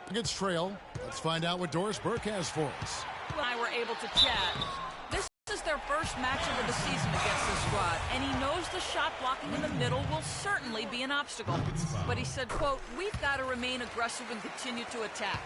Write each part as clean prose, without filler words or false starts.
Nuggets trail. Let's find out what Doris Burke has for us. And I were able to chat. This is their first matchup of the season against this squad, and he knows the shot blocking in the middle will certainly be an obstacle. But he said, quote, "We've got to remain aggressive and continue to attack."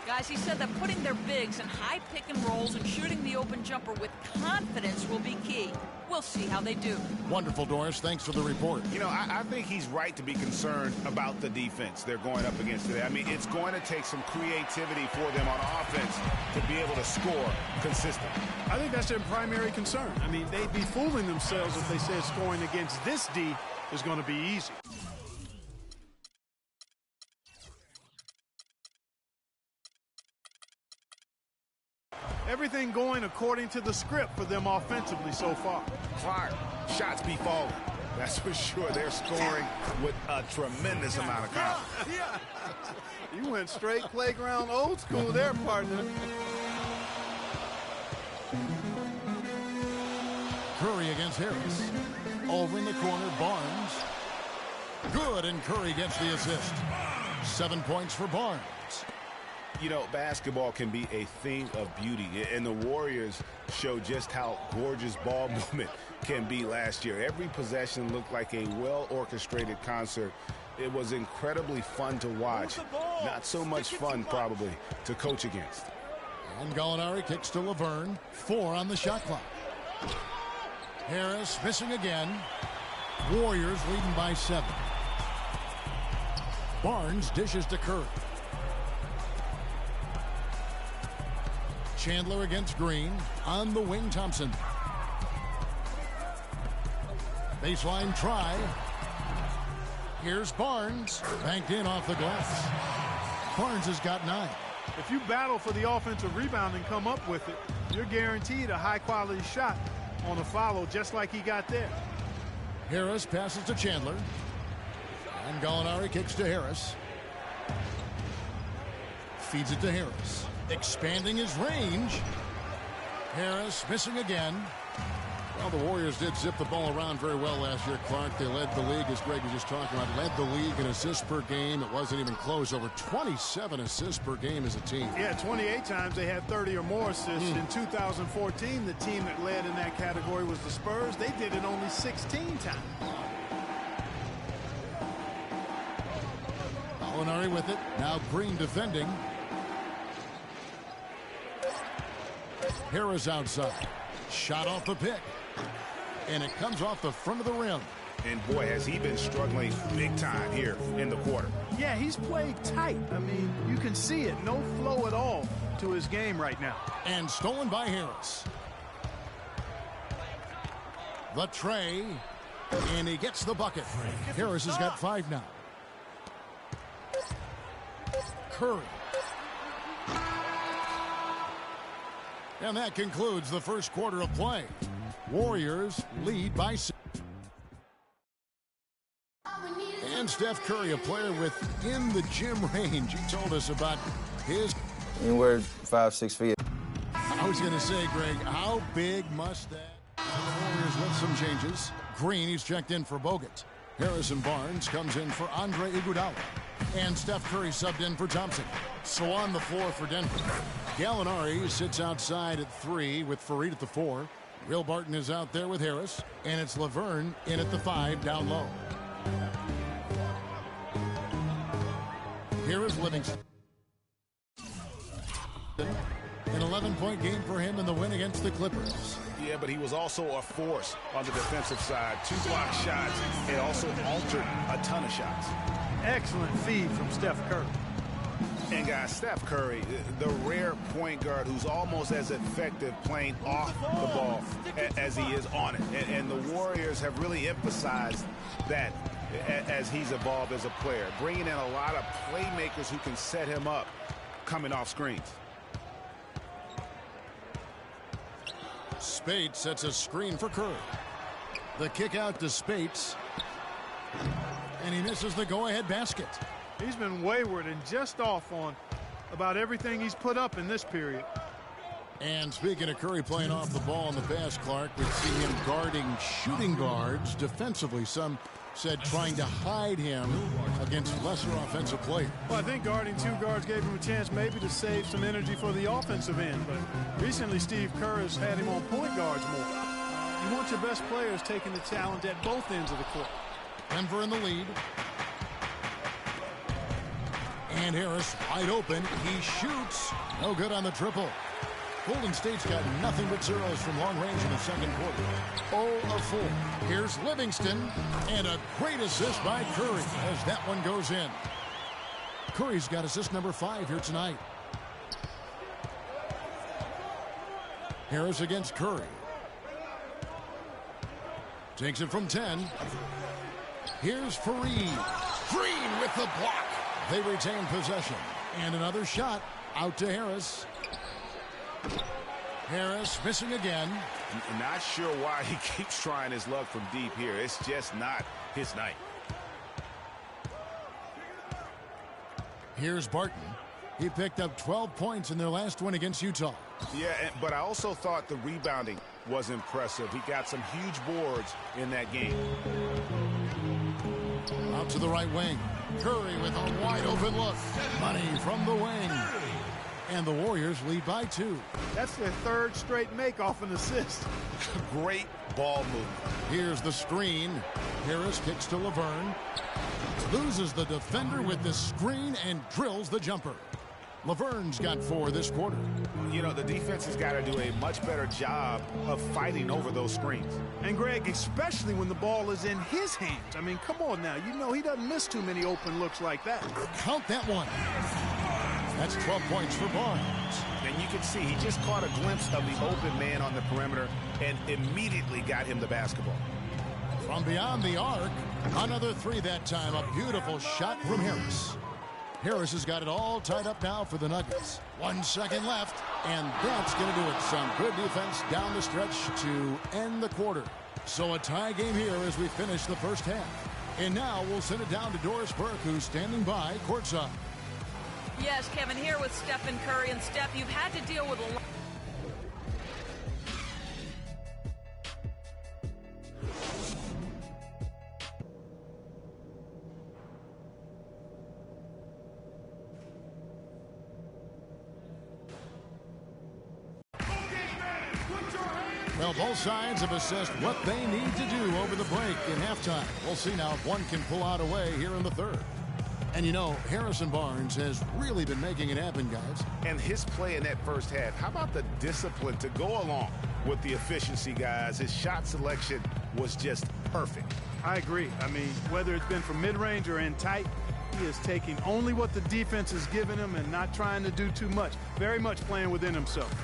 Guys, he said that putting their bigs in high pick and rolls and shooting the open jumper with confidence will be key. We'll see how they do. Wonderful, Doris. Thanks for the report. You know, I think he's right to be concerned about the defense they're going up against today. I mean, it's going to take some creativity for them on offense to be able to score consistently. I think that's their primary concern. I mean, they'd be fooling themselves if they said scoring against this D is going to be easy. Everything going according to the script for them offensively so far. Clark, shots be falling. That's for sure. They're scoring with a tremendous amount of confidence. You went straight playground old school there, partner. Curry against Harris. Over in the corner, Barnes. Good, and Curry gets the assist. 7 points for Barnes. You know, basketball can be a thing of beauty, and the Warriors show just how gorgeous ball movement can be last year. Every possession looked like a well-orchestrated concert. It was incredibly fun to watch. Not so much fun, probably, to coach against. And Gallinari kicks to Laverne. 4 on the shot clock. Harris missing again. Warriors leading by 7. Barnes dishes to Curry. Chandler against Green. On the wing, Thompson. Baseline try. Here's Barnes. Banked in off the glass. Barnes has got 9. If you battle for the offensive rebound and come up with it, you're guaranteed a high-quality shot on a follow just like he got there. Harris passes to Chandler. And Gallinari kicks to Harris. Feeds it to Harris. Expanding his range. Harris missing again. Well, the Warriors did zip the ball around very well last year, Clark. They led the league, as Greg was just talking about, led the league in assists per game. It wasn't even close. Over 27 assists per game as a team. Yeah, 28 times they had 30 or more assists. In 2014, the team that led in that category was the Spurs. They did it only 16 times. Gallinari with it. Now Green defending. Harris outside. Shot off the pick. And it comes off the front of the rim. And boy, has he been struggling big time here in the quarter. Yeah, he's played tight. I mean, you can see it. No flow at all to his game right now. And stolen by Harris. The tray. And he gets the bucket. Harris has got 5 now. Curry. And that concludes the first quarter of play. Warriors lead by 6. And Steph Curry, a player within the gym range. He told us about his... Anywhere 5-6 feet. I was going to say, Greg, how big must that... The Warriors with some changes. Green, he's checked in for Bogut. Harrison Barnes comes in for Andre Iguodala. And Steph Curry subbed in for Thompson. So on the floor for Denver. Gallinari sits outside at 3 with Farid at the 4. Will Barton is out there with Harris. And it's Laverne in at the 5 down low. Here is Livingston. An 11-point game for him in the win against the Clippers. Yeah, but he was also a force on the defensive side. 2 block shots and also altered a ton of shots. Excellent feed from Steph Curry. And guys, Steph Curry, the rare point guard who's almost as effective playing off the ball as he is on it. And the Warriors have really emphasized that as he's evolved as a player, bringing in a lot of playmakers who can set him up coming off screens. Spates sets a screen for Curry. The kick out to Spates. And he misses the go-ahead basket. He's been wayward and just off on about everything he's put up in this period. And speaking of Curry playing off the ball in the pass, Clark, we see him guarding shooting guards defensively. Some said trying to hide him against lesser offensive players. Well, I think guarding two guards gave him a chance maybe to save some energy for the offensive end. But recently, Steve Kerr has had him on point guards more. You want your best players taking the challenge at both ends of the court. Denver in the lead. And Harris wide open. He shoots. No good on the triple. Golden State's got nothing but zeros from long range in the second quarter. 0 of 4. Here's Livingston. And a great assist by Curry as that one goes in. Curry's got assist number 5 here tonight. Harris against Curry. Takes it from 10. Here's Fareed. Green with the block. They retain possession. And another shot out to Harris. Harris missing again. Not sure why he keeps trying his luck from deep here. It's just not his night. Here's Barton. He picked up 12 points in their last win against Utah. Yeah, but I also thought the rebounding was impressive. He got some huge boards in that game. Out to the right wing. Curry with a wide open look. Money from the wing. And the Warriors lead by 2. That's their third straight make off an assist. Great ball movement. Here's the screen. Harris kicks to Laverne. Loses the defender with the screen and drills the jumper. Laverne's got 4 this quarter. You know, the defense has got to do a much better job of fighting over those screens. And Greg, especially when the ball is in his hands. I mean, come on now. You know he doesn't miss too many open looks like that. Count that one. That's 12 points for Barnes. And you can see he just caught a glimpse of the open man on the perimeter and immediately got him the basketball. From beyond the arc, another 3 that time. A beautiful shot from Harris. Harris has got it all tied up now for the Nuggets. 1 second left, and that's going to do it. Some good defense down the stretch to end the quarter. So a tie game here as we finish the first half. And now we'll send it down to Doris Burke, who's standing by courtside. Yes, Kevin, here with Steph and Curry. And Steph, you've had to deal with a lot. Well, both sides have assessed what they need to do over the break in halftime. We'll see now if one can pull out a way here in the third. And you know, Harrison Barnes has really been making it happen, guys. And his play in that first half, how about the discipline to go along with the efficiency, guys? His shot selection was just perfect. I agree. I mean, whether it's been from mid-range or in tight, he is taking only what the defense is giving him and not trying to do too much. Very much playing within himself.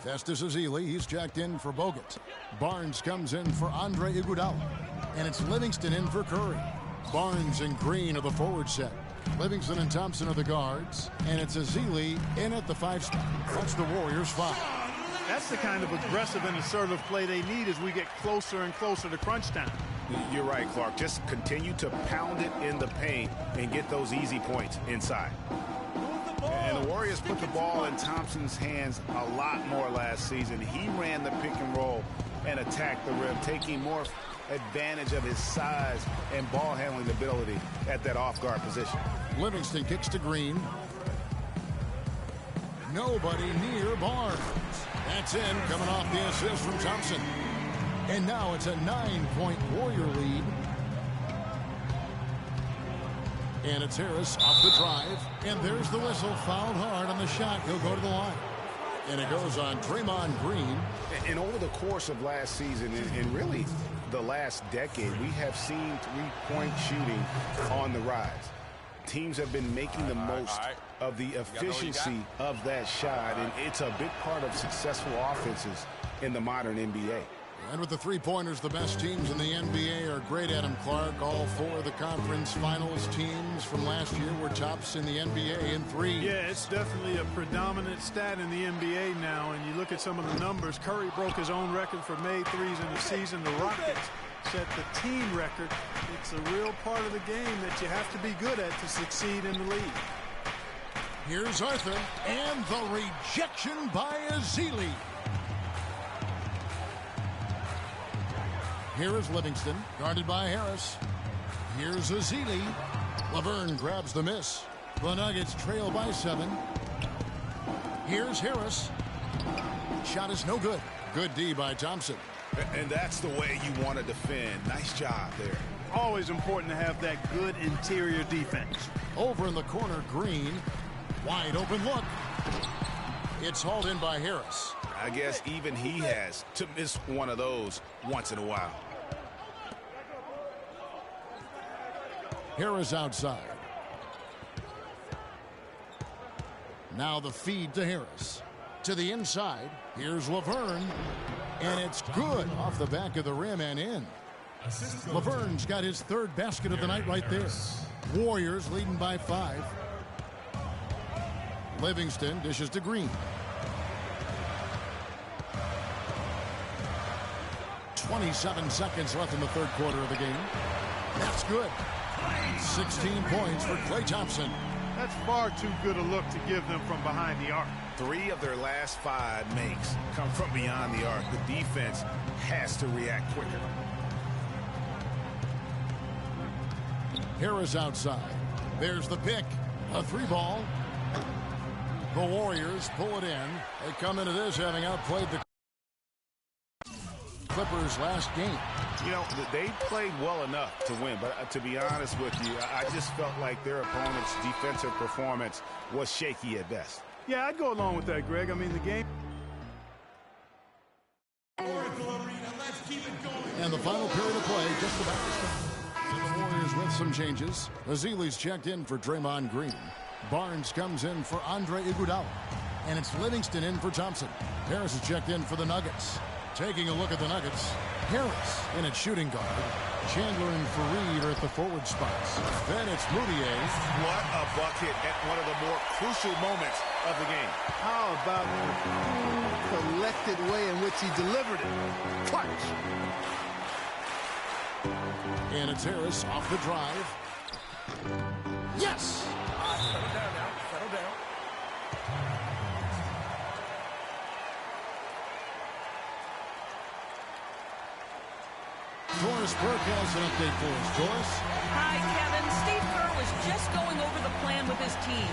Festus Ezeli, he's jacked in for Bogut. Barnes comes in for Andre Iguodala. And it's Livingston in for Curry. Barnes and Green are the forward set. Livingston and Thompson are the guards. And it's Ezeli in at the 5 spot. That's the Warriors' 5. That's the kind of aggressive and assertive play they need as we get closer and closer to crunch time. You're right, Clark. Just continue to pound it in the paint and get those easy points inside. And the Warriors put the ball in Thompson's hands a lot more last season. He ran the pick and roll and attacked the rim, taking more advantage of his size and ball handling ability at that off-guard position. Livingston kicks to Green. Nobody near Barnes. That's in, coming off the assist from Thompson. And now it's a 9-point Warrior lead. And it's Harris off the drive. And there's the whistle. Fouled hard on the shot. He'll go to the line. And it goes on Draymond Green. And over the course of last season, and really the last decade, we have seen three-point shooting on the rise. Teams have been making the most of the efficiency of that shot, and it's a big part of successful offenses in the modern NBA. And with the three-pointers, the best teams in the NBA are great, Adam Clark. All four of the conference finals teams from last year were tops in the NBA in three. Yeah, it's definitely a predominant stat in the NBA now. And you look at some of the numbers. Curry broke his own record for made threes in the season. The Rockets set the team record. It's a real part of the game that you have to be good at to succeed in the league. Here's Arthur, and the rejection by Ezeli. Here is Livingston, guarded by Harris. Here's Ezeli. Laverne grabs the miss. The Nuggets trail by 7. Here's Harris. Shot is no good. Good D by Thompson. And that's the way you want to defend. Nice job there. Always important to have that good interior defense. Over in the corner, Green. Wide open look. It's hauled in by Harris. I guess even he has to miss one of those once in a while. Harris outside. Now the feed to Harris. To the inside. Here's Laverne. And it's good off the back of the rim and in. Laverne's got his third basket of the night right there. Warriors leading by 5. Livingston dishes to Green. 27 seconds left in the third quarter of the game. That's good. 16 points for Klay Thompson. That's far too good a look to give them from behind the arc. 3 of their last 5 makes come from beyond the arc. The defense has to react quicker. Harris outside. There's the pick. A 3-ball. The Warriors pull it in. They come into this having outplayed the Clippers last game. You know, they played well enough to win, but to be honest with you, I just felt like their opponent's defensive performance was shaky at best. Yeah, I'd go along with that, Greg. I mean, the game. And the final period of play just about to start. And the Warriors with some changes. Ezeli's checked in for Draymond Green. Barnes comes in for Andre Iguodala. And it's Livingston in for Thompson. Harris is checked in for the Nuggets. Taking a look at the Nuggets, Harris in at shooting guard. Chandler and Fareed are at the forward spots. Then it's Moutier. What a bucket at one of the more crucial moments of the game. How about the collected way in which he delivered it? Clutch. And it's Harris off the drive. Yes! Settle down now. Settle down. Doris Burke has an update for us. Doris? Hi, Kevin. Steve Kerr was just going over the plan with his team.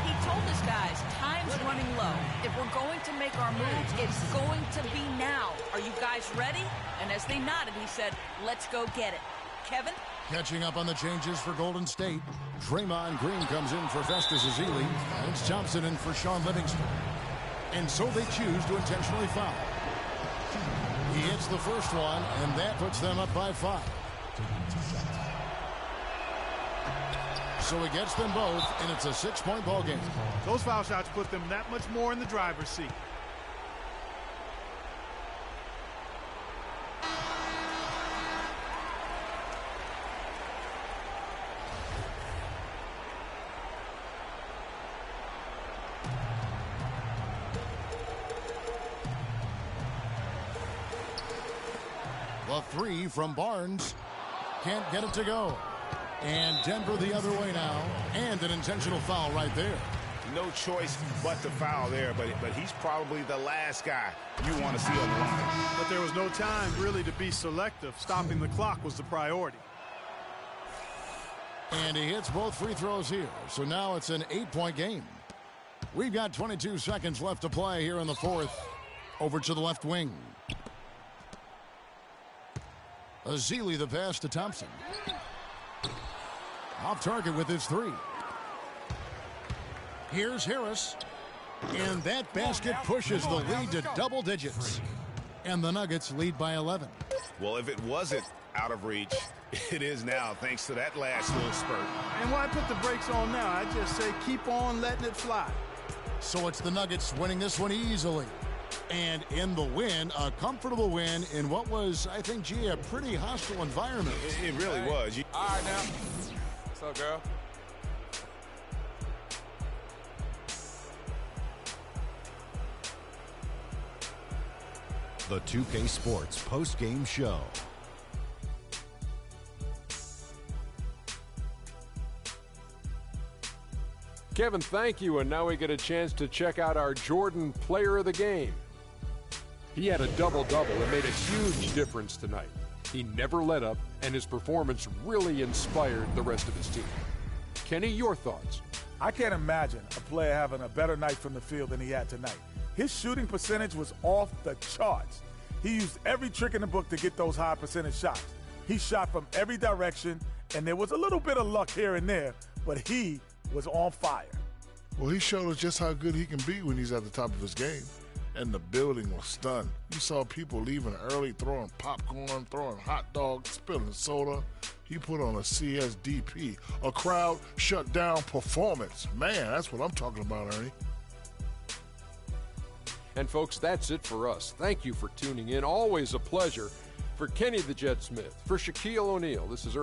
He told his guys, time's running low. If we're going to make our moves, it's going to be now. Are you guys ready? And as they nodded, he said, let's go get it. Kevin? Catching up on the changes for Golden State. Draymond Green comes in for Festus Ezeli. And it's Thompson in for Sean Livingston. And so they choose to intentionally foul. He hits the first one, and that puts them up by 5. So he gets them both, and it's a 6-point ball game. Those foul shots put them that much more in the driver's seat. The 3 from Barnes. Can't get it to go. And Denver the other way now. And an intentional foul right there. No choice but to foul there, but he's probably the last guy you want to see on the line. But there was no time really to be selective. Stopping the clock was the priority. And he hits both free throws here. So now it's an 8-point game. We've got 22 seconds left to play here in the fourth. Over to the left wing. Ezeli the pass to Thompson. Off target with his 3. Here's Harris. And that basket pushes the lead to double digits. And the Nuggets lead by 11. Well, if it wasn't out of reach, it is now thanks to that last little spurt. And why put the brakes on now? I just say keep on letting it fly. So it's the Nuggets winning this one easily. And in the win, a comfortable win in what was, I think, G, a pretty hostile environment. It really was. All right, now. What's up, girl? The 2K Sports post-game show. Kevin, thank you, and now we get a chance to check out our Jordan Player of the Game. He had a double-double that made a huge difference tonight. He never let up, and his performance really inspired the rest of his team. Kenny, your thoughts? I can't imagine a player having a better night from the field than he had tonight. His shooting percentage was off the charts. He used every trick in the book to get those high percentage shots. He shot from every direction, and there was a little bit of luck here and there, but he was on fire. Well, he showed us just how good he can be when he's at the top of his game. And the building was stunned. You saw people leaving early, throwing popcorn, throwing hot dogs, spilling soda. He put on a CSDP, a crowd shut down performance. Man, that's what I'm talking about, Ernie. And folks, that's it for us. Thank you for tuning in. Always a pleasure. For Kenny the Jet Smith, for Shaquille O'Neal, this is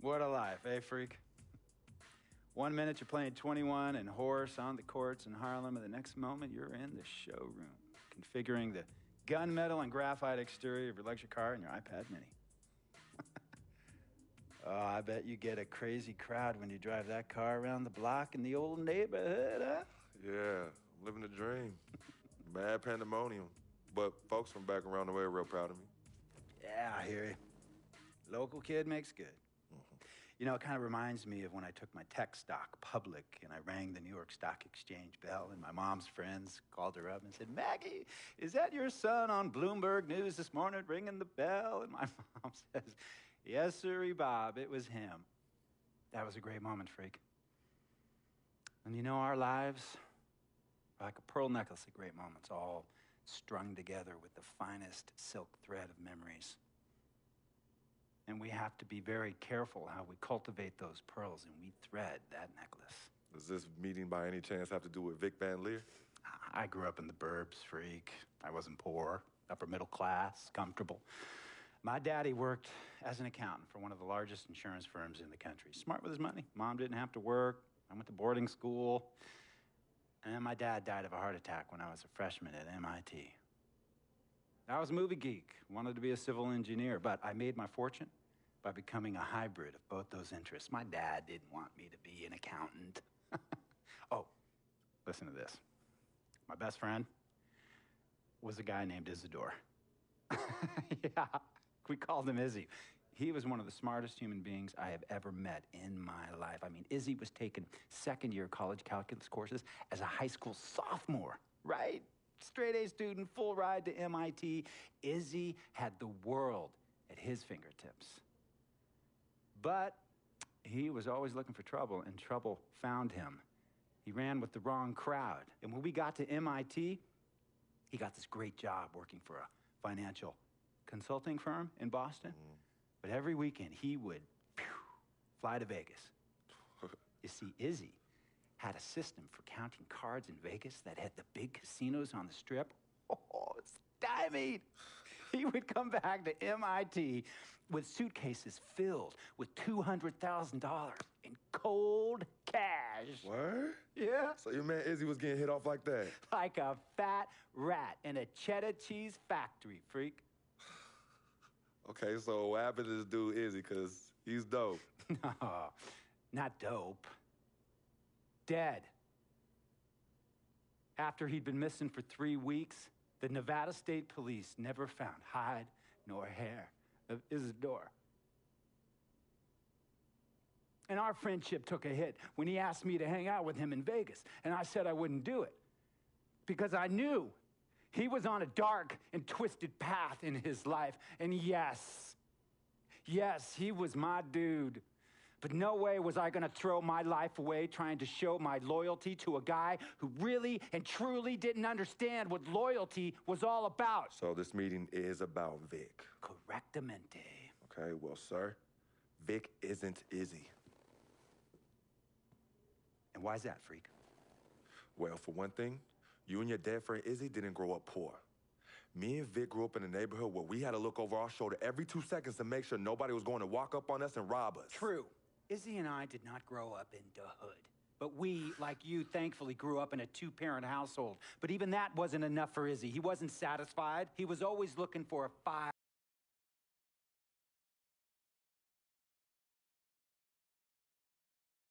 What a life, eh, freak? 1 minute you're playing 21 and horse on the courts in Harlem, and the next moment you're in the showroom, configuring the gunmetal and graphite exterior of your luxury car and your iPad mini. Oh, I bet you get a crazy crowd when you drive that car around the block in the old neighborhood, huh? Yeah, living the dream. Mad pandemonium. But folks from back around the way are real proud of me. Yeah, I hear you. Local kid makes good. You know, it kind of reminds me of when I took my tech stock public and I rang the New York Stock Exchange bell, and my mom's friends called her up and said, "Maggie, is that your son on Bloomberg News this morning ringing the bell?" And my mom says, "Yes, sirree, Bob, it was him." That was a great moment, freak. And you know, our lives, like a pearl necklace of great moments, all strung together with the finest silk thread of memories. And we have to be very careful how we cultivate those pearls and we thread that necklace. Does this meeting by any chance have to do with Vic Van Leer? I grew up in the burbs, freak. I wasn't poor, upper middle class, comfortable. My daddy worked as an accountant for one of the largest insurance firms in the country. Smart with his money. Mom didn't have to work. I went to boarding school. And my dad died of a heart attack when I was a freshman at MIT. I was a movie geek, wanted to be a civil engineer, but I made my fortune by becoming a hybrid of both those interests. My dad didn't want me to be an accountant. Oh, listen to this. My best friend was a guy named Isidore. Yeah, we called him Izzy. He was one of the smartest human beings I have ever met in my life. I mean, Izzy was taking second-year college calculus courses as a high school sophomore, right? Straight-A student, full ride to MIT. Izzy had the world at his fingertips. But he was always looking for trouble, and trouble found him. He ran with the wrong crowd. And when we got to MIT, he got this great job working for a financial consulting firm in Boston. But every weekend, he would fly to Vegas. You see, Izzy had a system for counting cards in Vegas that had the big casinos on the Strip. Oh, it's stymied. He would come back to MIT with suitcases filled with $200,000 in cold cash. What? Yeah. So your man Izzy was getting hit off like that? Like a fat rat in a cheddar cheese factory, freak. Okay, so what happened to this dude Izzy? Because he's dope. No, not dope. Dead. After he'd been missing for 3 weeks, the Nevada State Police never found hide nor hair of Isidore. And our friendship took a hit when he asked me to hang out with him in Vegas, and I said I wouldn't do it because I knew he was on a dark and twisted path in his life. And yes, he was my dude. But no way was I going to throw my life away trying to show my loyalty to a guy who really and truly didn't understand what loyalty was all about. So this meeting is about Vic. Correctamente. Okay, well, sir, Vic isn't Izzy. And why's that, freak? Well, for one thing, you and your dead friend Izzy didn't grow up poor. Me and Vic grew up in a neighborhood where we had to look over our shoulder every 2 seconds to make sure nobody was going to walk up on us and rob us. True. Izzy and I did not grow up in the hood. But we, like you, thankfully grew up in a 2-parent household. But even that wasn't enough for Izzy. He wasn't satisfied. He was always looking for a